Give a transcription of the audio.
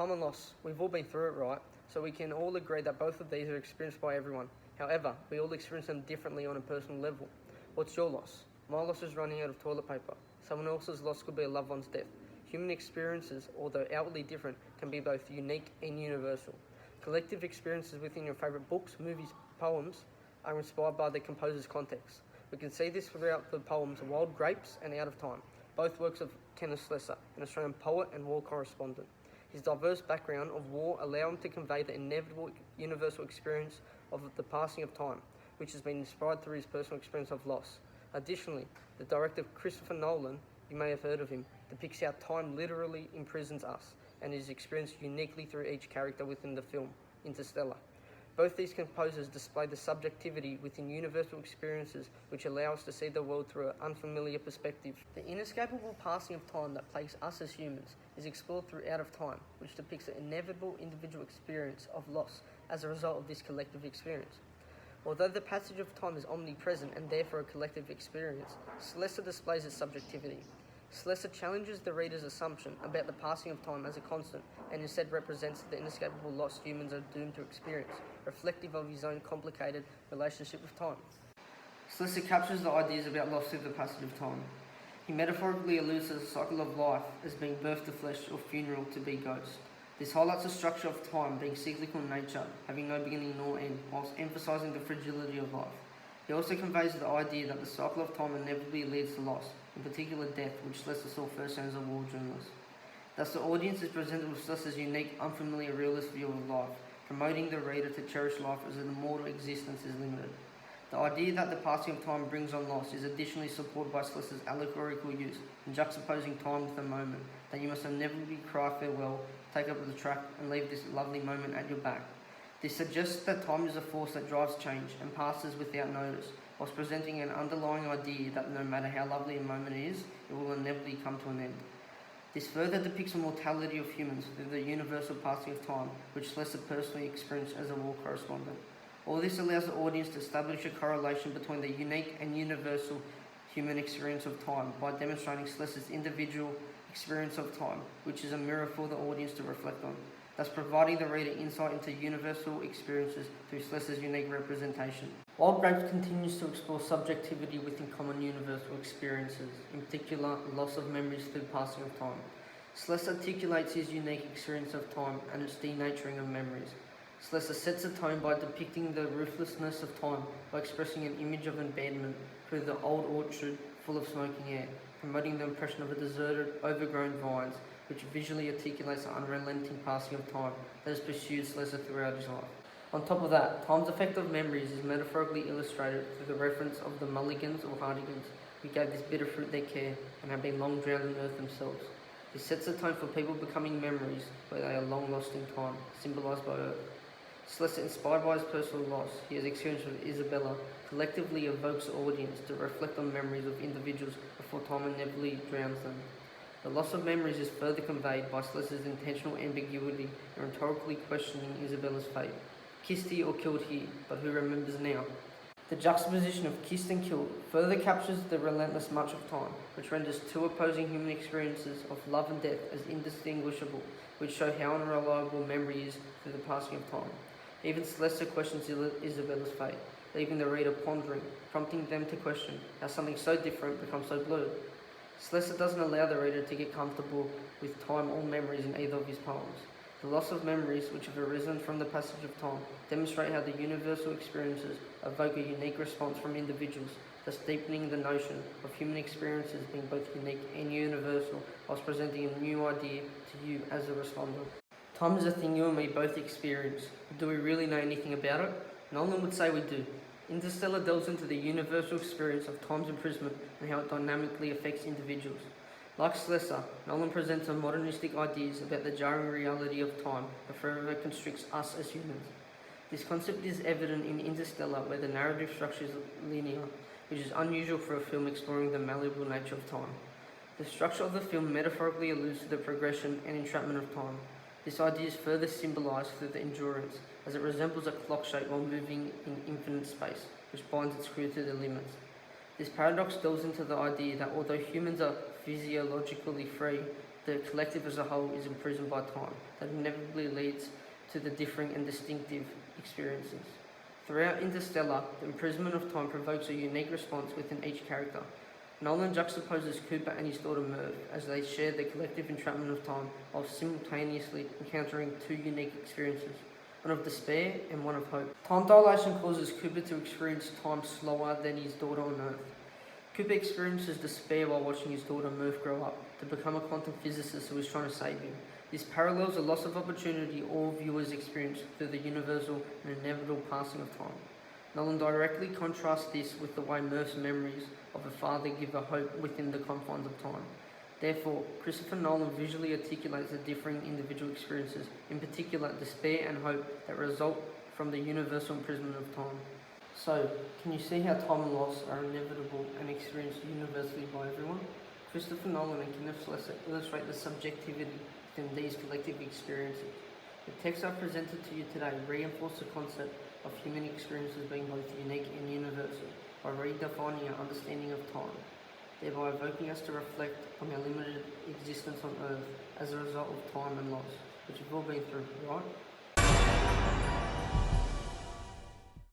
Time and loss. We've all been through it, right? So we can all agree that both of these are experienced by everyone. However, we all experience them differently on a personal level. What's your loss? My loss is running out of toilet paper. Someone else's loss could be a loved one's death. Human experiences, although outwardly different, can be both unique and universal. Collective experiences within your favourite books, movies, poems are inspired by the composer's context. We can see this throughout the poems Wild Grapes and Out of Time, both works of Kenneth Slessor, an Australian poet and war correspondent. His diverse background of war allowed him to convey the inevitable universal experience of the passing of time, which has been inspired through his personal experience of loss. Additionally, the director Christopher Nolan, you may have heard of him, depicts how time literally imprisons us and is experienced uniquely through each character within the film, Interstellar. Both these composers display the subjectivity within universal experiences which allow us to see the world through an unfamiliar perspective. The inescapable passing of time that plagues us as humans is explored through Out of Time, which depicts the inevitable individual experience of loss as a result of this collective experience. Although the passage of time is omnipresent and therefore a collective experience, Slessor displays its subjectivity. Slessor challenges the reader's assumption about the passing of time as a constant and instead represents the inescapable loss humans are doomed to experience, reflective of his own complicated relationship with time. Slessor captures the ideas about loss through the passage of time. He metaphorically alludes to the cycle of life as being birth to flesh or funeral to be ghost. This highlights the structure of time being cyclical in nature, having no beginning nor end, whilst emphasising the fragility of life. He also conveys the idea that the cycle of time inevitably leads to loss, in particular death, which Slessor saw firsthand as a war journalist. Thus, the audience is presented with Slessor's unique, unfamiliar, realist view of life, promoting the reader to cherish life as an immortal existence is limited. The idea that the passing of time brings on loss is additionally supported by Slessor's allegorical use in juxtaposing time with the moment, that you must inevitably cry farewell, take up the track, and leave this lovely moment at your back. This suggests that time is a force that drives change and passes without notice, whilst presenting an underlying idea that no matter how lovely a moment is, it will inevitably come to an end. This further depicts the mortality of humans through the universal passing of time, which Slessor personally experienced as a war correspondent. All this allows the audience to establish a correlation between the unique and universal human experience of time by demonstrating Slessor's individual experience of time, which is a mirror for the audience to reflect on, thus providing the reader insight into universal experiences through Slessor's unique representation. Wild Grapes continues to explore subjectivity within common universal experiences, in particular loss of memories through passing of time. Slessor articulates his unique experience of time and its denaturing of memories. Slessor sets a tone by depicting the ruthlessness of time by expressing an image of abandonment through the old orchard full of smoking air, promoting the impression of a deserted, overgrown vines, which visually articulates the unrelenting passing of time that has pursued Slessor throughout his life. On top of that, time's effect of memories is metaphorically illustrated through the reference of the mulligans or hardigans, who gave this bitter fruit their care and have been long drowned in earth themselves. This sets the tone for people becoming memories where they are long lost in time, symbolised by earth. Slessor, inspired by his personal loss he has experienced with Isabella, collectively evokes the audience to reflect on memories of individuals before time inevitably drowns them. The loss of memories is further conveyed by Slessor's intentional ambiguity in rhetorically questioning Isabella's fate. Kissed he or killed he, but who remembers now? The juxtaposition of kissed and killed further captures the relentless march of time, which renders two opposing human experiences of love and death as indistinguishable, which show how unreliable memory is through the passing of time. Even Slessor questions Isabella's fate, leaving the reader pondering, prompting them to question how something so different becomes so blurred. Slessor doesn't allow the reader to get comfortable with time or memories in either of his poems. The loss of memories, which have arisen from the passage of time, demonstrate how the universal experiences evoke a unique response from individuals, thus deepening the notion of human experiences being both unique and universal, whilst presenting a new idea to you as a responder. Time is a thing you and me both experience, but do we really know anything about it? Nolan would say we do. Interstellar delves into the universal experience of time's imprisonment and how it dynamically affects individuals. Like Slessor, Nolan presents a modernistic ideas about the jarring reality of time that forever constricts us as humans. This concept is evident in Interstellar, where the narrative structure is linear, which is unusual for a film exploring the malleable nature of time. The structure of the film metaphorically alludes to the progression and entrapment of time. This idea is further symbolised through the endurance, as it resembles a clock shape while moving in infinite space, which binds its crew to the limits. This paradox delves into the idea that although humans are physiologically free, the collective as a whole is imprisoned by time, that inevitably leads to the differing and distinctive experiences. Throughout Interstellar, the imprisonment of time provokes a unique response within each character. Nolan juxtaposes Cooper and his daughter Merv as they share the collective entrapment of time while simultaneously encountering two unique experiences, one of despair and one of hope. Time dilation causes Cooper to experience time slower than his daughter on Earth. Cooper experiences despair while watching his daughter Merv grow up to become a quantum physicist who is trying to save him. This parallels a loss of opportunity all viewers experience through the universal and inevitable passing of time. Nolan directly contrasts this with the way Merv's memories of her father give her hope within the confines of time. Therefore, Christopher Nolan visually articulates the differing individual experiences, in particular despair and hope, that result from the universal imprisonment of time. So, can you see how time and loss are inevitable and experienced universally by everyone? Christopher Nolan and Kenneth Slessor illustrate the subjectivity within these collective experiences. The texts I've presented to you today reinforce the concept of human experiences being both unique and universal by redefining our understanding of time, thereby evoking us to reflect on our limited existence on Earth as a result of time and loss, which we've all been through, right?